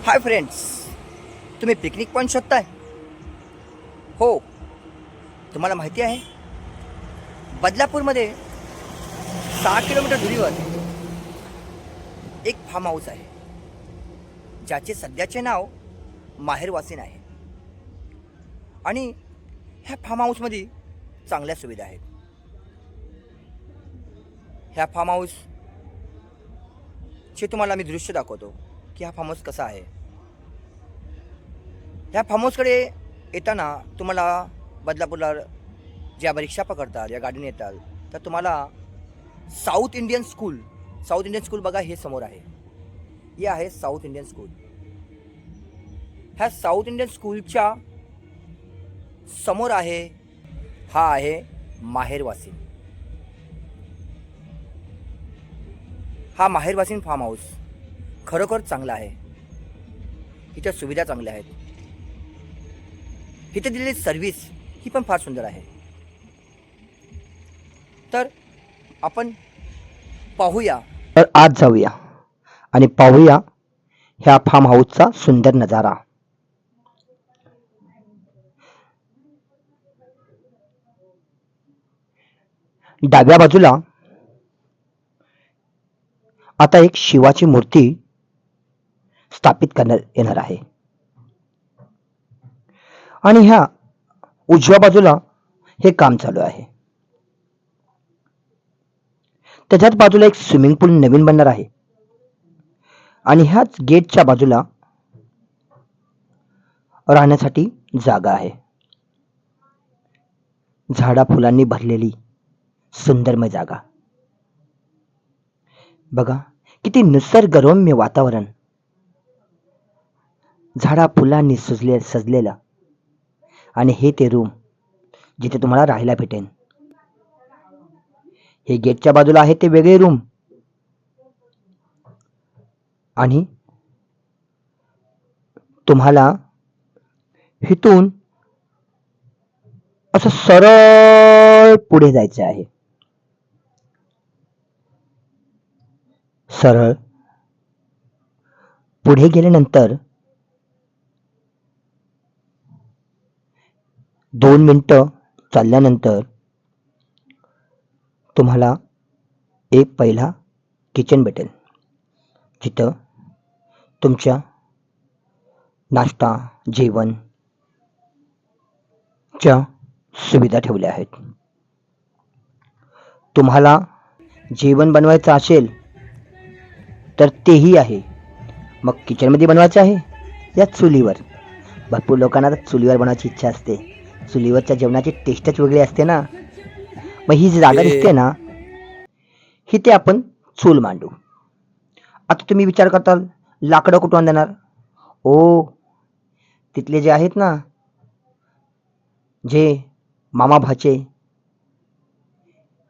Hi friends, तुम्ही picnic point शोधताय? हो, तुम्हाला माहिती आहे बदलापूरमध्ये 6 किलोमीटर दूरीवर एक फार्म हाऊस आहे ज्याचे सध्याचे नाव माहेरवासीन आहे. आणि ह्या फार्म हाऊसमध्ये चांगल्या सुविधा आहेत. ह्या फार्म हाऊसचे तुम्हाला मी दृश्य दाखवतो की हा फार्म हाऊस कसा आहे. ह्या फार्म हाऊसकडे येताना तुम्हाला बदलापूरला ज्या रिक्षा पकडतात या गाडीने येतात तर तुम्हाला साऊथ इंडियन स्कूल बघा, हे समोर आहे. हे आहे साऊथ इंडियन स्कूल. ह्या साऊथ इंडियन स्कूलच्या समोर हा आहे माहेरवासीन. हा माहेरवासीन फार्म हाऊस खरोखर चांगला आहे. इथे सुविधा चांगल्या आहेत. इथे दिलेली सर्व्हिस ही पण फार सुंदर आहे. तर आपण पाहूया. तर आज जाऊया आणि पाहूया ह्या फार्म हाऊसचा सुंदर नजारा. डाव्या बाजूला आता एक शिवाची मूर्ती स्थापित करण्यात येणार आहे आणि ह्या उजव्या बाजूला हे काम चालू आहे. त्याच्याच बाजूला एक स्विमिंग पूल नवीन बनणार आहे आणि ह्याच गेटच्या बाजूला राहण्यासाठी जागा आहे. झाडा फुलांनी भरलेली सुंदरमय जागा. बघा किती निसर्गरम्य वातावरण, झाडा फुलांनी सजलेलं. आणि हे ते रूम जिथे तुम्हाला राहायला भेटेल. हे गेटच्या बाजूला आहे ते वेगळे रूम आणि तुम्हाला इथून असं सरळ पुढे जायचं आहे. सरळ पुढे गेल्यानंतर 2 मिनिटं चालल्यानंतर तुम्हाला एक पहिला किचन भेटेल जिथं तुमच्या नाश्ता जेवण च्या सुविधा ठेवल्या आहेत. तुम्हाला जेवण बनवायचं असेल तर तेही आहे. मग किचनमध्ये बनवायचं आहे या चुलीवर. भरपूर लोकांना तर चुलीवर बनवायची इच्छा असते. चुलीवरच्या जेवणाची टेस्टच वेगळी असते ना. मग ही जी जागा दिसते ना, इथे आपण चूल मांडू. आता तुम्ही विचार करताल लाकडं कुठून देणार? ओ, तिथले जे आहेत ना, जे मामा भाचे,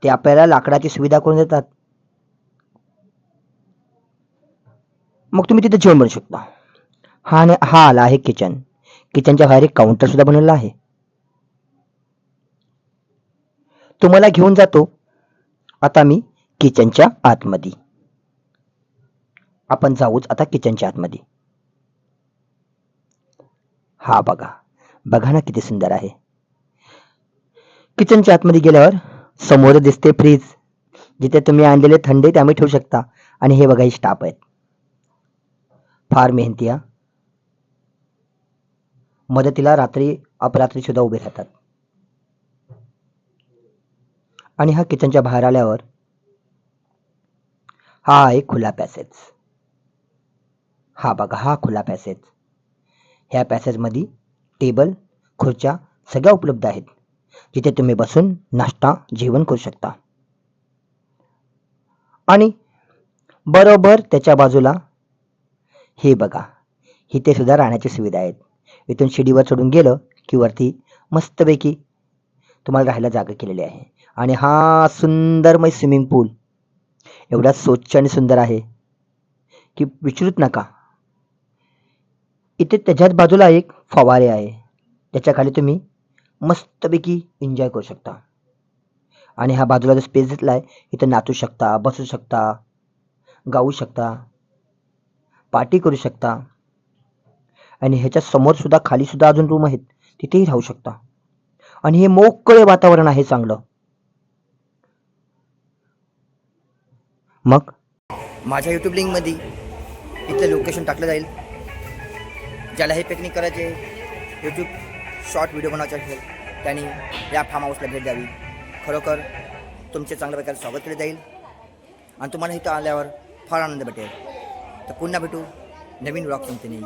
ते आपल्याला लाकडाची सुविधा करून देतात. मग तुम्ही तिथे जेवण बनवू शकता. हा आला आहे किचन. किचनच्या बाहेर एक काउंटर सुद्धा बनवलेला आहे. तुम्हाला घेऊन जातो आता मी किचनच्या आतमध्ये. आपण जाऊच आता किचनच्या आतमध्ये. हा बघा ना किती सुंदर आहे. किचनच्या आतमध्ये गेल्यावर समोर दिसते फ्रीज, जिथे तुम्ही आणलेले थंडे त्यामध्ये ठेवू शकता. आणि हे बघा, ही स्टाफ आहेत, फार मेहनती. मदतीला रात्री अपरात्री सुद्धा उभे राहतात. आणि हा किचनच्या बाहेर आल्यावर हा आहे खुला पॅसेज. हा बघा, हा खुला पॅसेज. ह्या पॅसेजमध्ये टेबल खुर्च्या सगळ्या उपलब्ध आहेत, जिथे तुम्ही बसून नाश्ता जेवण करू शकता. आणि बरोबर त्याच्या बाजूला हे बघा, इथे सुद्धा राहण्याची सुविधा आहेत. इथून शिडीवर चढून गेलं की वरती मस्तपैकी तुम्हाला राहायला जागा केलेली आहे. आणि हा सुंदरमय स्विमिंग पूल एवढा स्वच्छ आणि सुंदर आहे की विचारूच नका. इथे त्याच्याच बाजूला एक फवारे आहे, त्याच्या खाली तुम्ही मस्तपैकी एन्जॉय करू शकता. आणि हा बाजूला जो स्पेस घेतला आहे, इथे नाचू शकता, बसू शकता, गाऊ शकता, पार्टी करू शकता. आणि ह्याच्या समोर सुद्धा खाली सुद्धा अजून रूम आहेत, तिथेही राहू शकता. आणि हे मोकळे वातावरण आहे चांगलं. मग माझ्या यूट्यूब लिंकमध्ये इथलं लोकेशन टाकलं जाईल. ज्याला हे पिकनिक करायचे, यूट्यूब शॉर्ट व्हिडिओ बनवायचे असेल त्यांनी या फार्म हाऊसला भेट द्यावी. खरोखर तुमचे चांगल्या प्रकारे स्वागत केले जाईल आणि तुम्हाला इथं आल्यावर फार आनंद भेटेल. तर पुन्हा भेटू नवीन व्लॉग संगतीने.